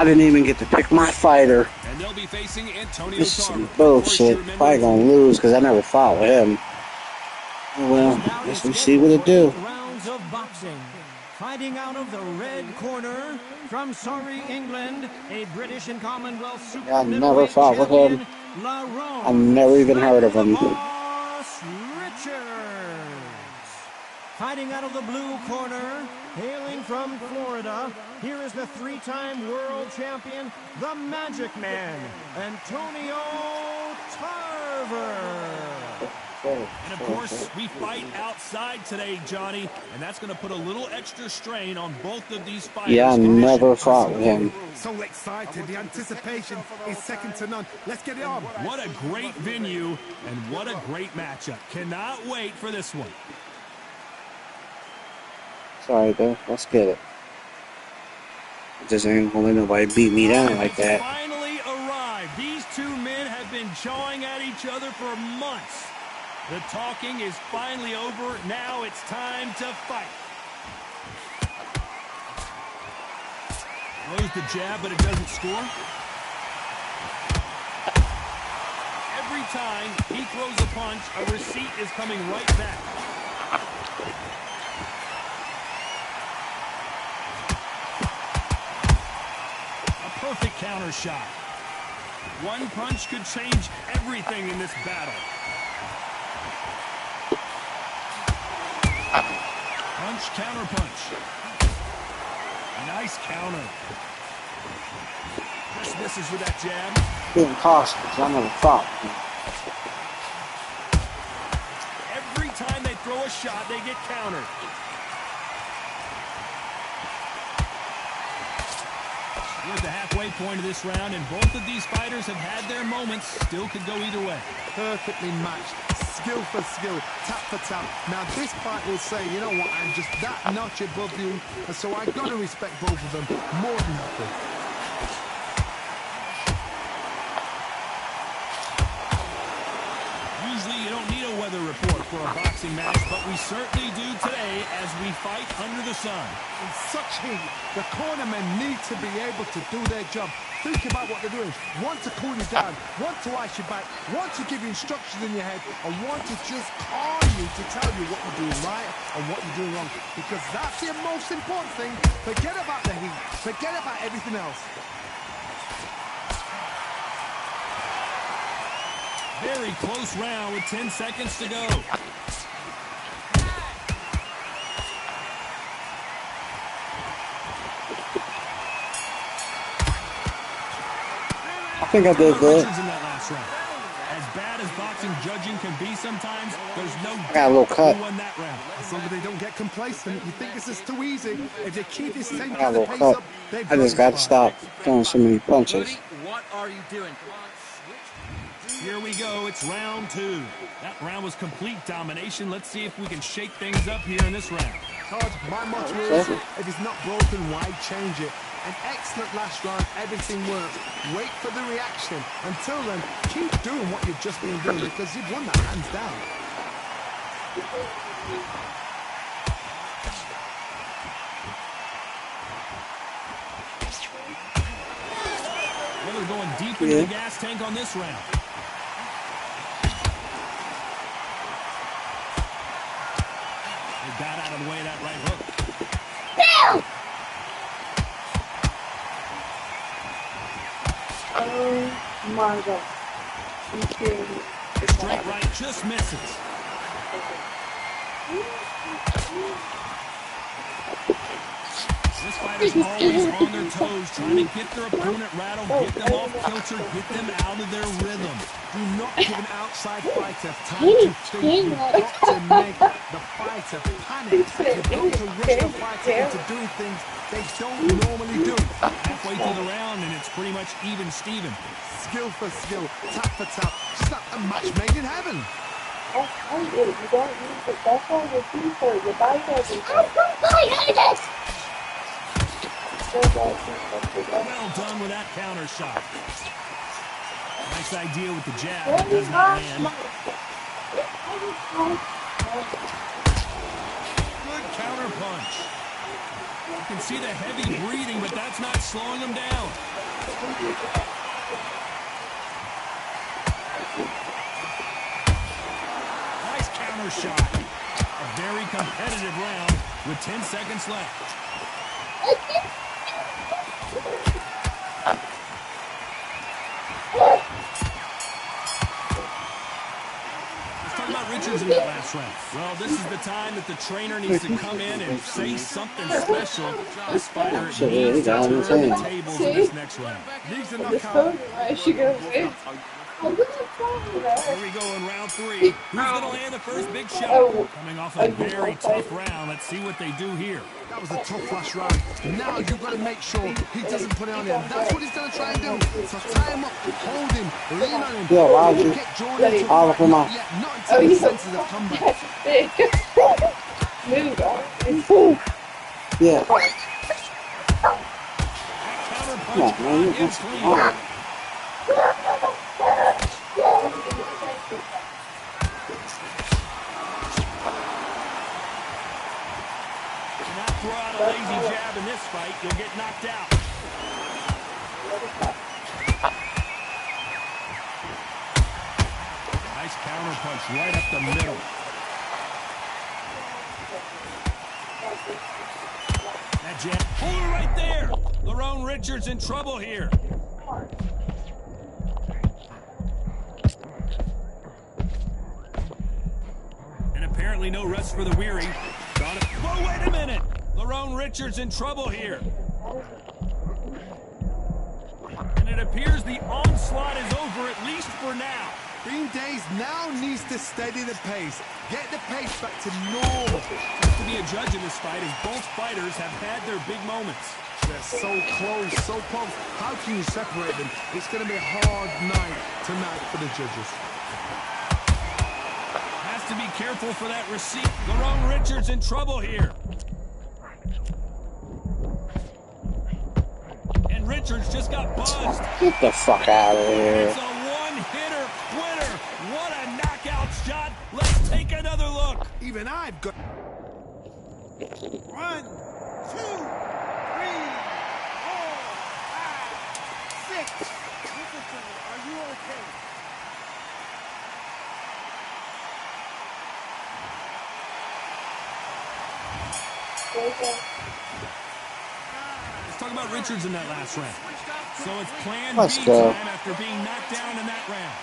I didn't even get to pick my fighter. And they'll be facing Antonio This is some Tarver. bullshit. Probably gonna lose because I never fought with him. Oh well, guess we see what it do. Rounds of boxing. Fighting out of the red corner from Surrey, England, a British and Commonwealth super I never fought with him. I never even heard of him. Fighting out of the blue corner, hailing from Florida, here is the three-time world champion, the Magic Man, Antonio Tarver. And of course, we fight outside today, Johnny, and that's going to put a little extra strain on both of these fighters. Yeah, I never fought with him. So excited. The anticipation is second to none. Let's get it on. What a great venue and what a great matchup. Cannot wait for this one. Sorry, though. Let's get it. Just ain't gonna let nobody beat me down like that. Finally arrived. These two men have been jawing at each other for months. The talking is finally over. Now it's time to fight. Throws the jab, but it doesn't score. Every time he throws a punch, a receipt is coming right back. A perfect counter shot. One punch could change everything in this battle. Punch, counter punch. Nice counter. Just misses with that jab. Being cautious, I never fought. Every time they throw a shot, they get countered. Here's the halfway point of this round, and both of these fighters have had their moments. Still could go either way. Perfectly matched. Skill for skill, tap for tap. Now this fight will say, you know what, I'm just that notch above you, and so I've got to respect both of them more than happy. Usually you don't need a weather report for a boxing match, but we certainly do today as we fight under the sun. In such heat, the cornermen need to be able to do their job. Think about what they're doing. Want to cool you down, want to ice you back, want to give you instructions in your head, and want to just calm you to tell you what you're doing right and what you're doing wrong. Because that's the most important thing. Forget about the heat. Forget about everything else. Very close round with 10 seconds to go. I think I did good. In that last round. As bad as boxing judging can be sometimes, there's no I got a little cut. who won that round. As long as they don't get complacent, you think this is too easy. If they keep this same I got a kind of little pace cut. up, they've I just got to stop throwing so many punches. Rudy, what are you doing? Here we go. It's round two. That round was complete domination. Let's see if we can shake things up here in this round. Todd, my motto is, if it's not broken, why change it? An excellent last round, everything works. Wait for the reaction. Until then, keep doing what you've just been doing because you've won that hands down. Well, they're going deep into the gas tank on this round. They got out of the way of that right hook. Oh my God. Straight right just misses. This fighter's always on their toes, trying to get their opponent rattled, get them off kilter, get them out of their rhythm. Do not give an outside fighter time to think. You've got to make the fighter panic. You've got to rush the fighter into doing things they don't normally do. Halfway through the round, and it's pretty much even Steven. Skill for skill, tap for tap. Just like a match made in heaven. I get it. You don't use it. That's all your feet hurt. Your body doesn't. Well done with that counter shot. Nice idea with the jab. It does not land. Good counter punch. You can see the heavy breathing, but that's not slowing him down. Nice counter shot. A very competitive round with 10 seconds left. Richards in that last round. Well, this is the time that the trainer needs to come in and say something special. This fighter needs to turn the tables in this next round. Needs to knock out. She goes in. Here we go in round 3. Who's going to land the first big shot? Coming off a very tough round. Let's see what they do here. That was a tough last round. Now you've got to make sure he doesn't put it on him. That's what he's going to try and do. So tie him up, hold him, lean on him. Yeah, why would you? Get Jordan to All of them off. not until the senses have come back. Move. Yeah. Come on, man, you just- Throw out a lazy jab in this fight, you'll get knocked out. Nice counter punch right up the middle. That jab, hold it right there. Lerone Richards in trouble here. And apparently no rest for the weary. Got it. Whoa, wait a minute. Lerone Richards in trouble here. And it appears the onslaught is over, at least for now. Bean Days now needs to steady the pace. Get the pace back to normal. Has to be a judge in this fight, as both fighters have had their big moments. They're so close, so close. How can you separate them? It's going to be a hard night tonight for the judges. Has to be careful for that receipt. Lerone Richards in trouble here. And Richards just got buzzed. Get the fuck out of here. It's a one-hitter quitter. What a knockout shot. Let's take another look. Even I've got... 1, 2, 3, 4, 5, 6. Nicholson, are you okay? Let's talk about Richards in that last round. So it's plan Let's B go. time after being knocked down in that round.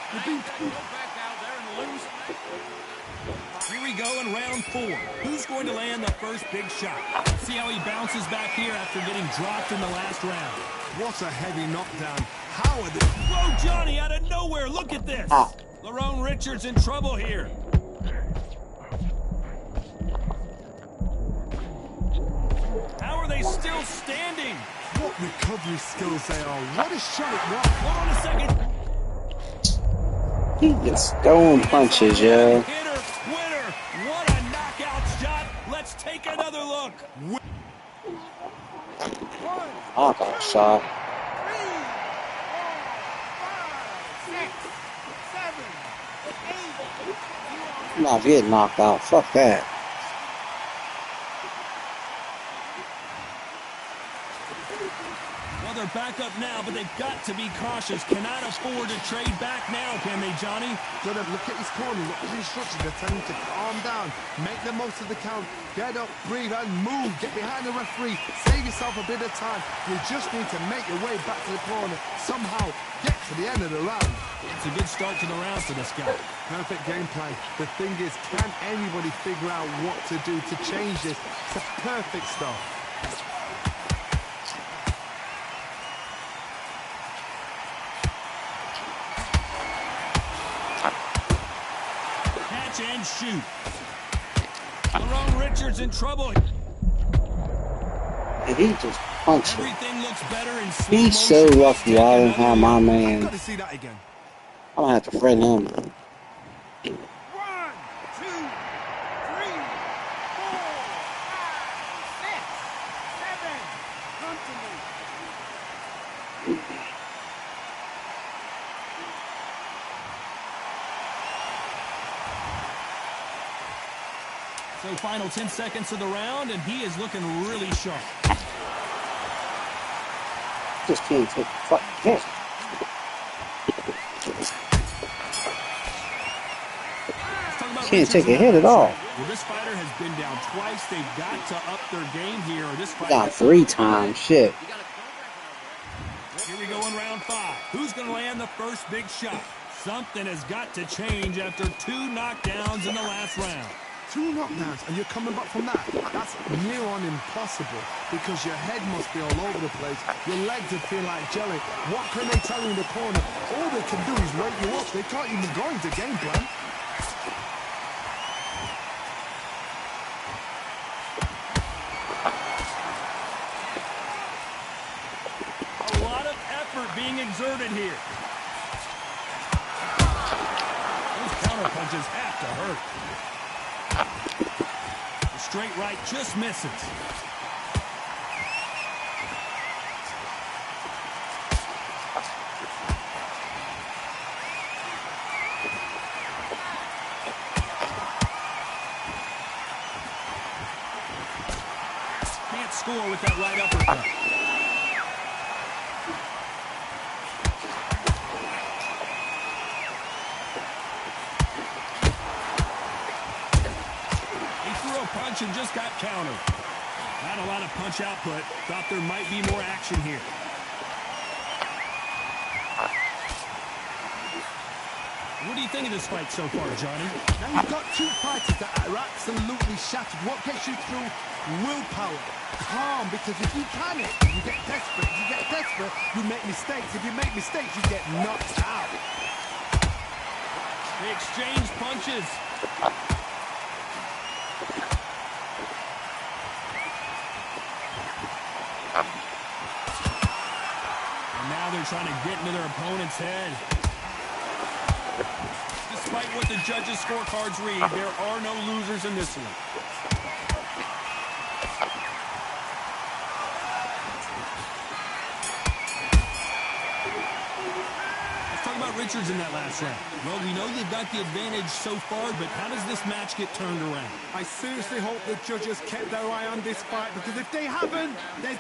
Here we go in round 4. Who's going to land the first big shot? See how he bounces back here after getting dropped in the last round. What a heavy knockdown. How are they... Whoa, Johnny, out of nowhere. Look at this. Ah. Lerone Richards in trouble here. How are they still standing? What recovery skills they are. What a shot it was. Hold on a second. He just throwing punches, yo. Hitter, winner. What a knockout shot. Let's take another look. Knockout shot. 3, 4, 5, 6, 7, 8. I'm not getting knocked out. Fuck that. Well, they're back up now, but they've got to be cautious. Cannot afford to trade back now, can they, Johnny? Gotta look at his corner, look at his instructions. They're telling him to calm down, make the most of the count, get up, breathe, and move. Get behind the referee, save yourself a bit of time. You just need to make your way back to the corner. Somehow, get to the end of the round. It's a good start to the round for this guy. Perfect game plan. The thing is, can anybody figure out what to do to change this? It's a perfect start. Catch and shoot. Lerone Richards in trouble. And he just punched it. Everything looks better in slow He's so motion. lucky I didn't have my man. Got to see that again. I'm gonna have to friend him. 1, 2, 3, 4, 5, 6, 7. Come to me. So So final 10 seconds of the round, and he is looking really sharp. Just can't take a fucking hit. Can't take a hit at all. Well, this fighter has been down twice. They've got to up their game here. Or this fight Got 3 times. Shit. Here we go in round 5. Who's going to land the first big shot? Something has got to change after 2 knockdowns in the last round. 2 knockdowns, and you're coming back from that. That's near on impossible because your head must be all over the place. Your legs would feel like jelly. What can they tell you in the corner? All they can do is wake you up. They can't even go into game plan. A lot of effort being exerted here. Those counter punches have to hurt. The straight right just misses. Can't score with that right uppercut. Punch and just got countered. Not a lot of punch output. Thought there might be more action here. What do you think of this fight so far, Johnny? Now you've got 2 fighters that are absolutely shattered. What gets you through? Willpower. Calm, because if you panic, you get desperate. If you get desperate, you make mistakes. If you make mistakes, you get knocked out. They exchange punches. Now they're trying to get into their opponent's head. Despite what the judges' scorecards read, there are no losers in this one. Let's talk about Richards in that last round. Well, we know they've got the advantage so far, but how does this match get turned around? I seriously hope the judges kept their eye on this fight, because if they haven't, there's...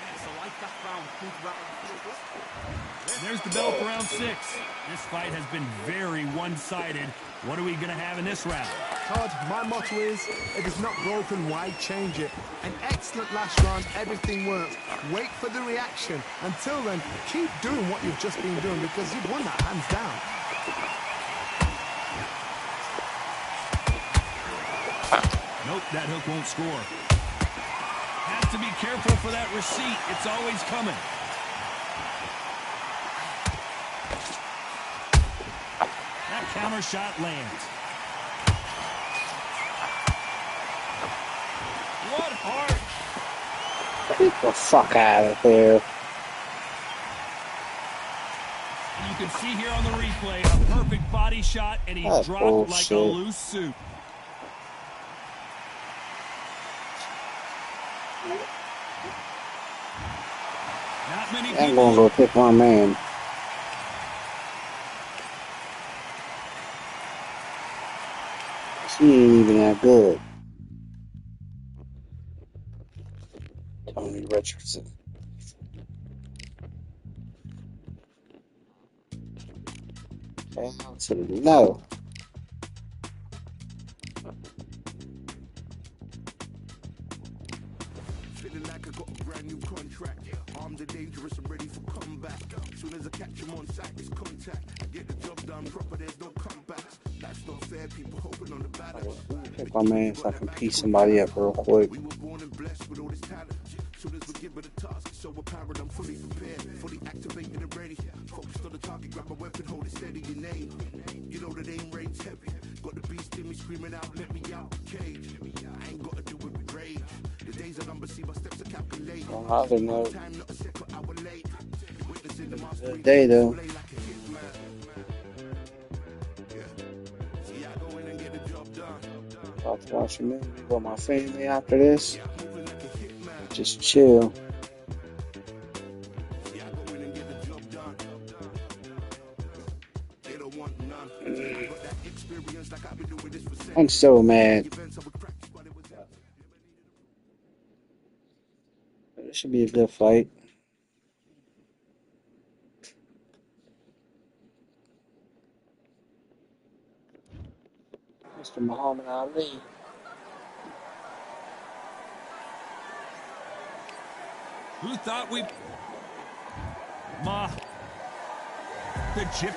There's the bell for round 6. This fight has been very one-sided. What are we going to have in this round? Todd, my motto is, if it's not broken, why change it? An excellent last round, everything works. Wait for the reaction. Until then, keep doing what you've just been doing, because you've won that hands down. Nope, that hook won't score. Has to be careful for that receipt. It's always coming. That counter shot lands. What heart? Get the fuck out of here. You can see here on the replay a perfect body shot, and he's dropped bullshit. like a loose suit. Not many I'm people. gonna go pick my man. She ain't even that good. Tony Richardson. Hell to the no. Feeling like I got a brand new contract. Armed and dangerous, I'm ready for comeback. Soon as I catch him on sight, it's contact. Get the job done proper, there's no comebacks. That's not fair, people hoping on the battle. Pick my man so I can piece somebody up real quick. We were born and blessed with all this talent. Soon as we give it a task, it's so apparent I'm fully prepared, fully activated and ready. Focused on the target, grab my weapon, hold it steady, your name. You know the name reigns heavy. Got the beast in me screaming out, let me out the cage. I ain't gotta do it with rage. The days are numbered, see my steps are calculated. On other note, Time not a second hour late. Witnessing the master good day though. play like a hitman. Yeah. See, I go in and get the job done. About to watch a movie with my family after this. Yeah, I'm moving like a hitman. Just chill. See, I go in and get the job done. They don't want none. Got that experience like I've been doing this for I'm so mad. events I would practice while it was out. Should be a good fight. Mr. Muhammad Ali. Who thought we... The chip.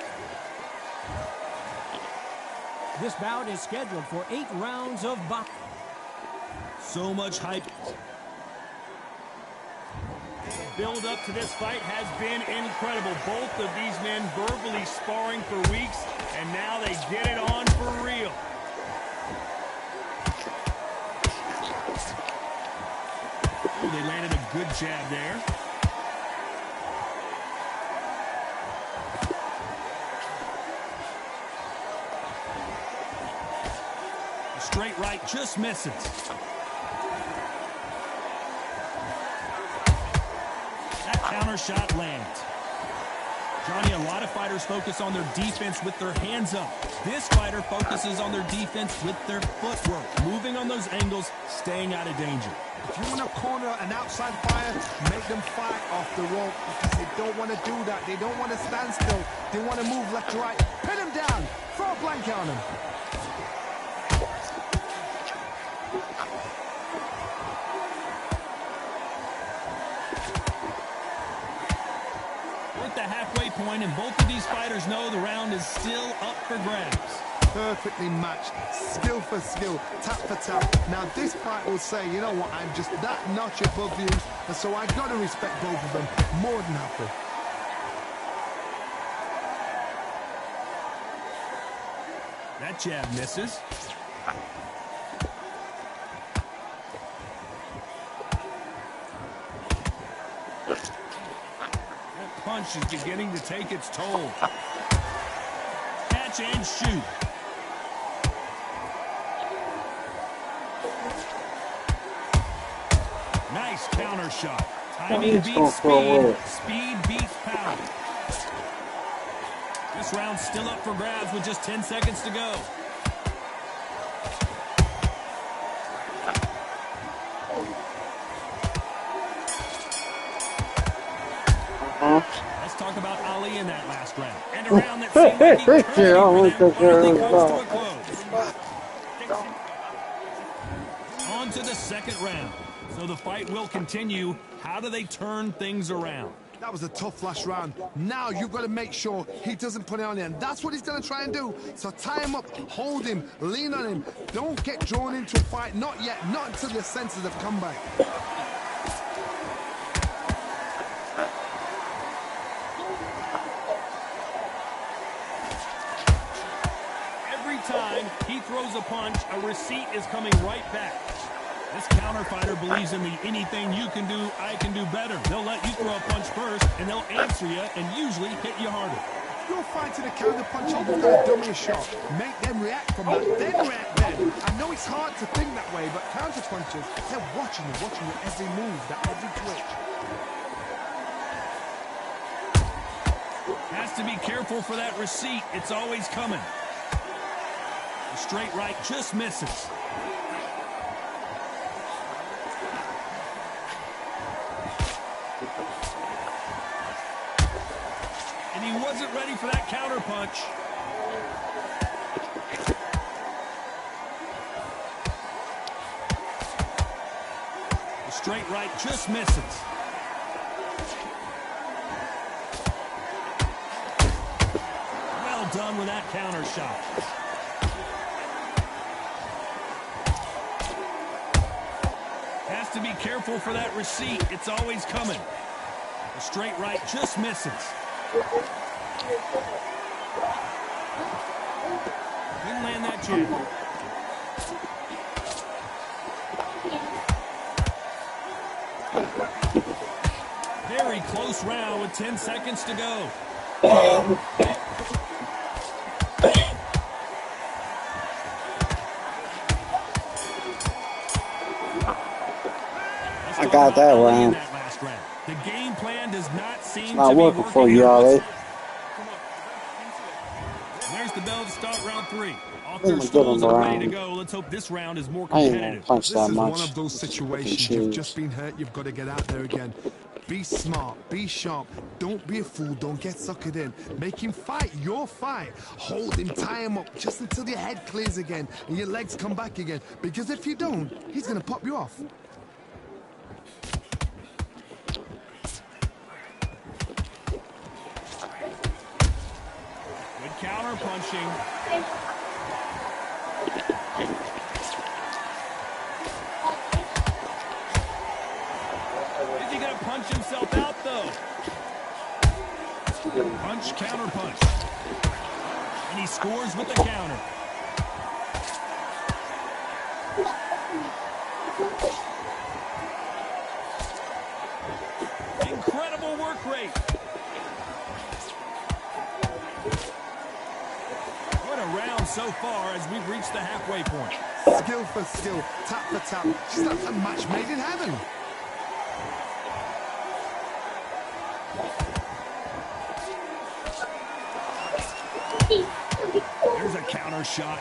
This bout is scheduled for 8 rounds of boxing. So much hype. Build up to this fight has been incredible. Both of these men verbally sparring for weeks, and now they get it on for real. Ooh, they landed a good jab there. The straight right just misses. Counter shot lands. Johnny, a lot of fighters focus on their defense with their hands up. This fighter focuses on their defense with their footwork, moving on those angles, staying out of danger. If you want to corner an outside fighter, make them fight off the rope because they don't want to do that. They don't want to stand still. They want to move left to right. Pin him down. Throw a blanket on him. Point, and both of these fighters know the round is still up for grabs. Perfectly matched, skill for skill, tap for tap. Now this fight will say, you know what, I'm just that notch above you, and so I've got to respect both of them more than happy. That jab misses. Punch is beginning to take its toll. Catch and shoot. Nice counter shot. Timing beats speed. Speed beats power. This round's still up for grabs with just 10 seconds to go. Let's talk about Ali in that last round. And a round that seemed like he turned for them finally comes to a close. On to the second round. So the fight will continue. How do they turn things around? That was a tough last round. Now you've got to make sure he doesn't put it on you, and that's what he's going to try and do. So tie him up, hold him, lean on him. Don't get drawn into a fight. Not yet. Not until your senses have come back. Time he throws a punch, a receipt is coming right back. This counter fighter believes in the anything you can do, I can do better. They'll let you throw a punch first, and they'll answer you and usually hit you harder. If you're fighting a counter punch, you've got to dummy a shot. Make them react from that, then react then. I know it's hard to think that way, but counter punchers, they're watching you every move, that every twitch. Has to be careful for that receipt. It's always coming. The straight right just misses. And he wasn't ready for that counter punch. The straight right just misses. Well done with that counter shot. Has to be careful for that receipt. It's always coming. The straight right just misses. Didn't land that jab. Very close round with 10 seconds to go. I got that round. The game plan does not seem not to be working for you, Ali. There's the bell to start round 3. All off I'm their gonna give him stools and a are ready to round. go. Let's hope this round is more I ain't gonna competitive. punch This that is one much. of those Just pick and situations. You've just choose. been hurt. You've got to get out there again. Be smart. Be sharp. Don't be a fool. Don't get suckered in. Make him fight your fight. Hold him. Tie him up just until your head clears again and your legs come back again. Because if you don't, he's going to pop you off. Good counter punching. Is he going to punch himself out, though? Punch, counter punch. And he scores with the counter. Incredible work rate. What a round so far as we've reached the halfway point. Skill for skill. Tap for tap. Just like a match made in heaven. There's a counter shot.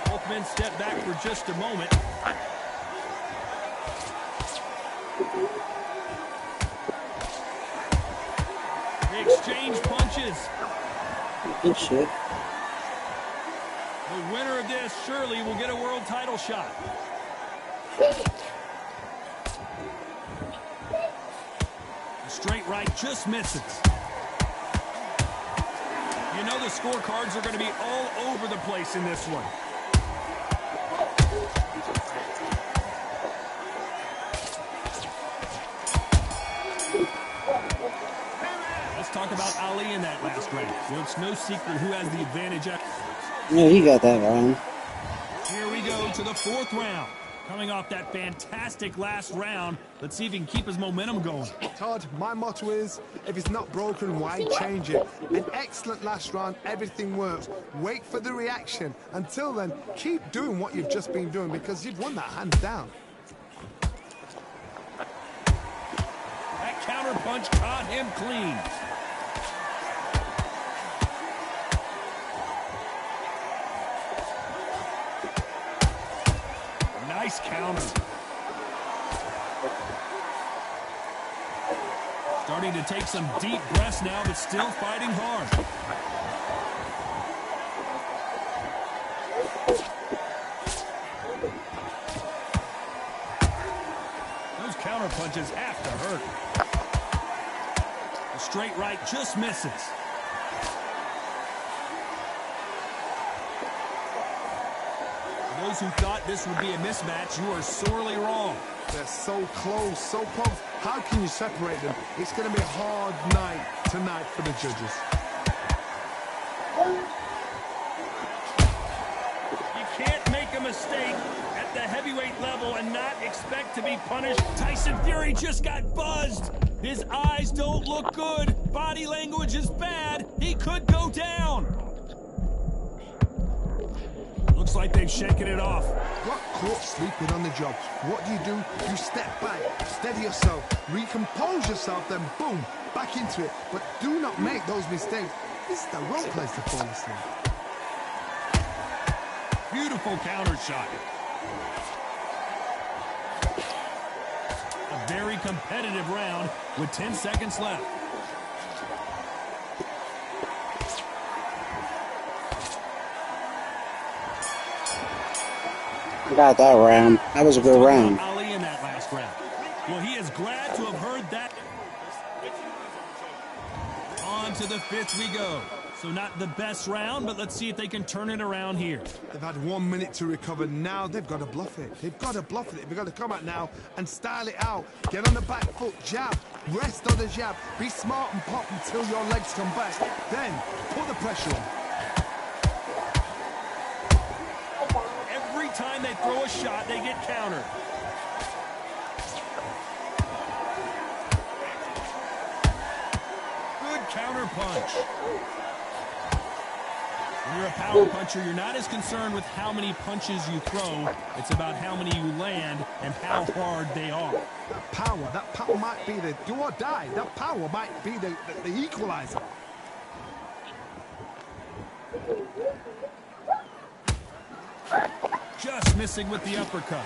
Both men step back for just a moment. They exchange punches. Good shit. The winner of this surely will get a world title shot. The straight right just misses. You know the scorecards are going to be all over the place in this one. Let's talk about Ali in that last round. Well, it's no secret who has the advantage. Yeah, he got that round. Here we go to the fourth round. Coming off that fantastic last round, let's see if he can keep his momentum going. Todd, my motto is, if it's not broken, why change it? An excellent last round, everything works. Wait for the reaction. Until then, keep doing what you've just been doing because you've won that hands down. That counter punch caught him clean. Nice counter. Starting to take some deep breaths now, but still fighting hard. Those counter punches have to hurt. The straight right just misses. Those who thought this would be a mismatch, you are sorely wrong. They're so close, so close. How can you separate them? It's going to be a hard night tonight for the judges. You can't make a mistake at the heavyweight level and not expect to be punished. Tyson Fury just got buzzed. His eyes don't look good. Body language is bad. He could go down. Looks like they've shaken it off. Got caught sleeping on the job. What do? You step back, steady yourself, recompose yourself, then boom, back into it. But do not make those mistakes. This is the wrong place to fall asleep. Beautiful counter shot. A very competitive round with 10 seconds left. Got that round. That was a good round. Ali in that last round. Well, he is glad to have heard that. On to the fifth we go. So not the best round, but let's see if they can turn it around here. They've had 1 minute to recover. Now they've got to bluff it. They've got to bluff it. They've got to come out now and style it out. Get on the back foot, jab, rest on the jab. Be smart and pop until your legs come back. Then put the pressure on. Every time they throw a shot, they get countered. Good counter punch. When you're a power puncher, you're not as concerned with how many punches you throw. It's about how many you land and how hard they are. power. That power might be the do or die. That power might be the equalizer. Just missing with the uppercut.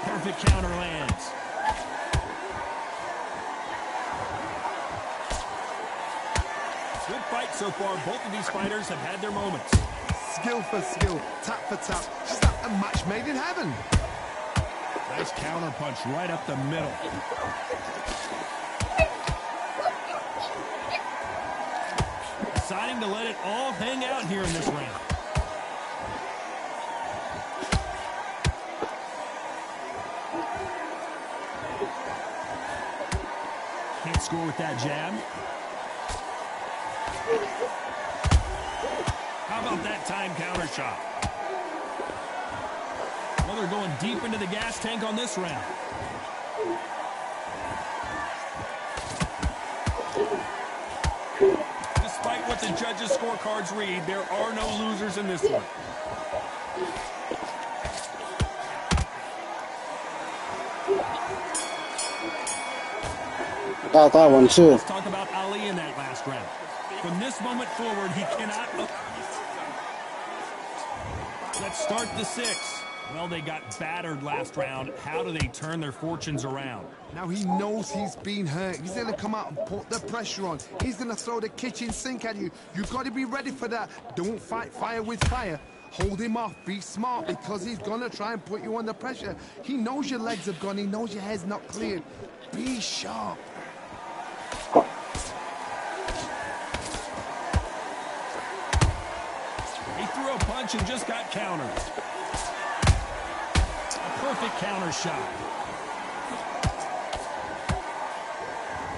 Perfect counter lands. Good fight so far. Both of these fighters have had their moments. Skill for skill, tap for tap. Just like a match made in heaven. Nice counter punch right up the middle. Deciding to let it all hang out here in this round. Can't score with that jab. How about that time counter shot? Well, they're going deep into the gas tank on this round. Despite what the judges' scorecards read, there are no losers in this one. Got that one too. Let's talk about Ali in that last round. From this moment forward, he cannot... Let's start the sixth. Well, they got battered last round. How do they turn their fortunes around? Now he knows he's been hurt. He's going to come out and put the pressure on. He's going to throw the kitchen sink at you. You've got to be ready for that. Don't fight fire with fire. Hold him off. Be smart because he's going to try and put you under pressure. He knows your legs have gone. He knows your head's not cleared. Be sharp. He threw a punch and just got countered. A perfect counter shot.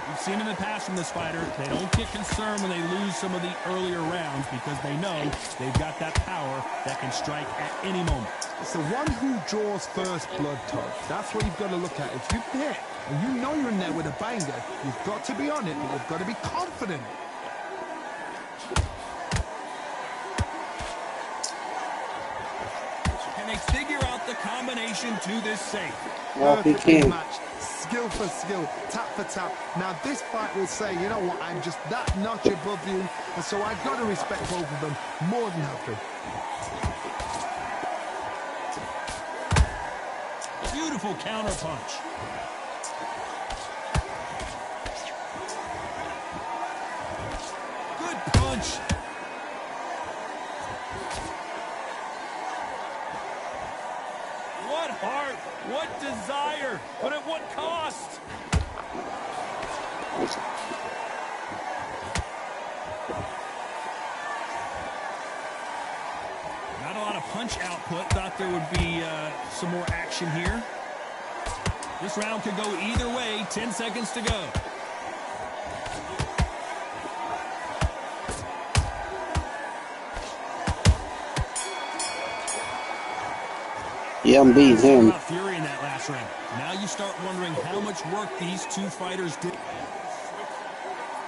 We've seen in the past from this fighter, they don't get concerned when they lose some of the earlier rounds because they know they've got that power that can strike at any moment. It's the one who draws first blood, Todd. That's what you've got to look at. If you've hit and you know you're in there with a banger, you've got to be on it, but you've got to be confident. Can they figure out the combination to this safe? Well, he Perfectly can. matched. Skill for skill, tap for tap. Now this fight will say, you know what, I'm just that notch above you, and so I've got to respect both of them more than happy. Beautiful counter punch. Good punch. What heart, what desire, but at what cost? Not a lot of punch output. Thought there would be some more action here. This round could go either way. 10 seconds to go. Yeah, I'm beating him. About Fury in that last round. Now you start wondering how much work these two fighters did.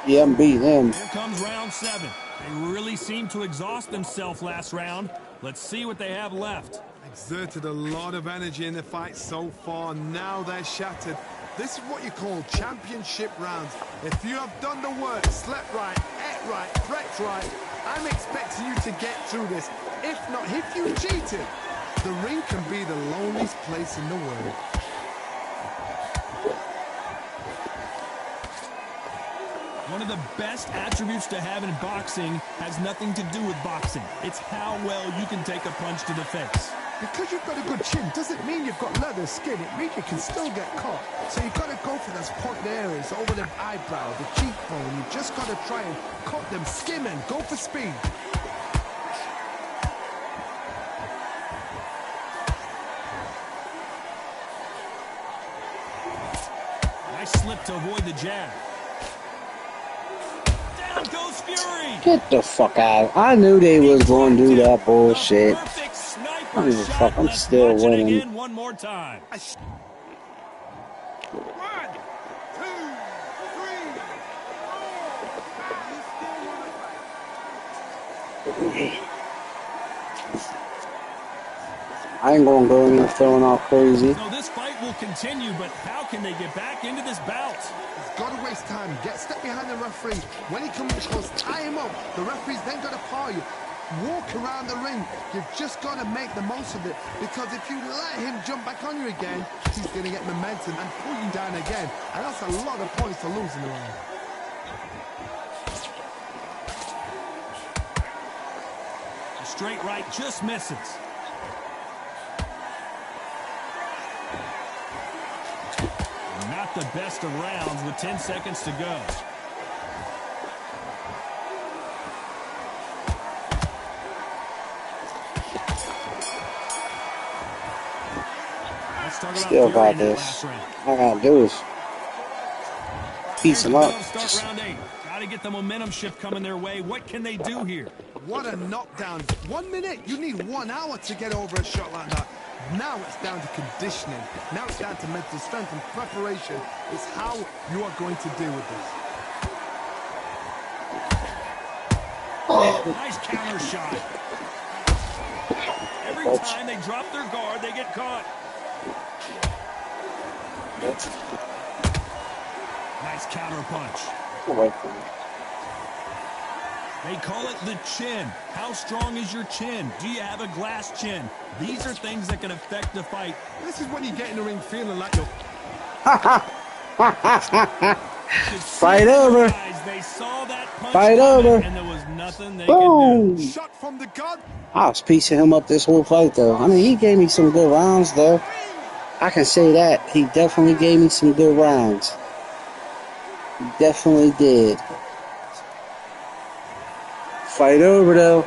Yeah, I'm beating him. Here comes round 7. They really seem to exhaust themselves last round. Let's see what they have left. Exerted a lot of energy in the fight so far. Now they're shattered. This is what you call championship rounds. If you have done the work, slept right, ate right, prepped right, I'm expecting you to get through this. If not, if you cheated, the ring can be the loneliest place in the world. One of the best attributes to have in boxing has nothing to do with boxing. It's how well you can take a punch to the face. Because you've got a good chin doesn't mean you've got leather skin. It means you can still get caught. So you've got to go for those pointed areas over the eyebrow, the cheekbone. You've just got to try and cut them, skim and go for speed. Nice slip to avoid the jab. Down goes Fury. Get the fuck out. I knew they was going to do that bullshit. Perfect sniper I don't give a shot. fuck. I'm Let's still watch it winning. again one more time. 1, 2, 3, 4. I ain't gonna go in there feeling all crazy. So this fight will continue, but how can they get back into this bout? He's got to waste time. Get step behind the referee. When he comes close, tie him up. The referee's then got to paw you. Walk around the ring. You've just got to make the most of it, because if you let him jump back on you again, he's going to get momentum and pull you down again, and that's a lot of points to lose in the round. A straight right just misses. Not the best of rounds with 10 seconds to go. Still got this. All I gotta do is piece him up. Start round 8. Got to get the momentum shift coming their way. What can they do here? What a knockdown. 1 minute, you need 1 hour to get over a shot like that. Now it's down to conditioning. Now it's down to mental strength and preparation. It's how you are going to deal with this. Nice counter shot. Every time they drop their guard, they get caught. Nice counter punch. They call it the chin. How strong is your chin? Do you have a glass chin? These are things that can affect the fight. This is when you get in the ring feeling like you're... Fight over. They saw that punch Fight over. and there was nothing they Boom. could do. Shot from the gut. I was piecing him up this whole fight, though. I mean, he gave me some good rounds, though. I can say that. He definitely gave me some good rounds. He definitely did. Fight over, though.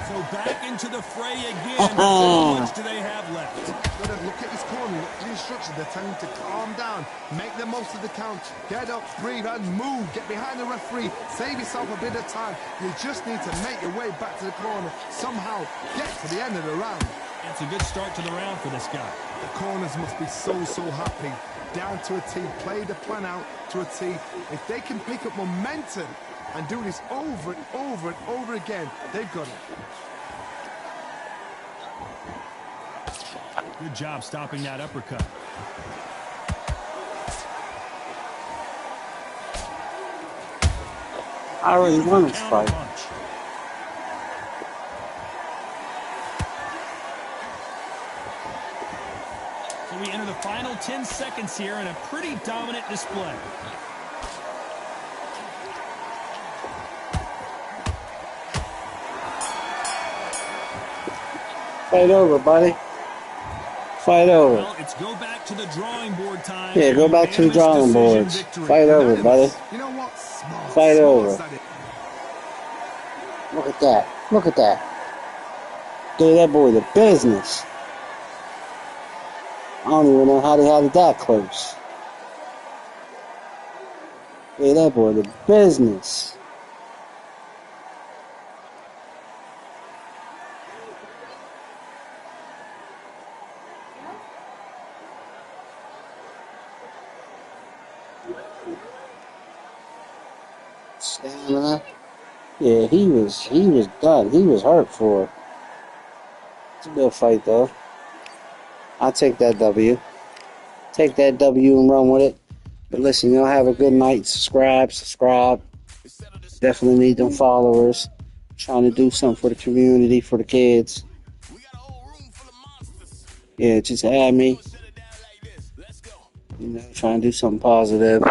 So back into the fray again. How much do they have left? Gotta look at his corner, look at the instructions. They're telling him to calm down, make the most of the count, get up, breathe, and move. Get behind the referee, save yourself a bit of time. You just need to make your way back to the corner. Somehow get to the end of the round. It's a good start to the round for this guy. The corners must be so happy. Down to a T, play the plan out to a T. If they can pick up momentum and do this over and over and over again, they've got it. Good job stopping that uppercut. I already won this fight. Punch. So we enter the final 10 seconds here in a pretty dominant display. Fight over, buddy. Fight over. Well, it's go back to the drawing board time. Yeah, go back to the drawing boards. Fight over, buddy. You know what? Smart. Fight Smart over. said it. Look at that. Look at that. Gave that boy the business. I don't even know how they had it that close. Gave that boy the business. Stamina. Yeah, he was done. He was hurt for it. It's a good fight, though. I'll take that W. Take that W and run with it. But listen, y'all have a good night. Subscribe. Definitely need them followers. Trying to do something for the community, for the kids. Yeah, just add me. You know, trying to do something positive.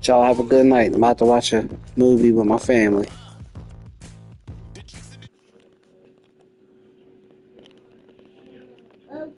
Y'all have a good night. I'm about to watch a movie with my family.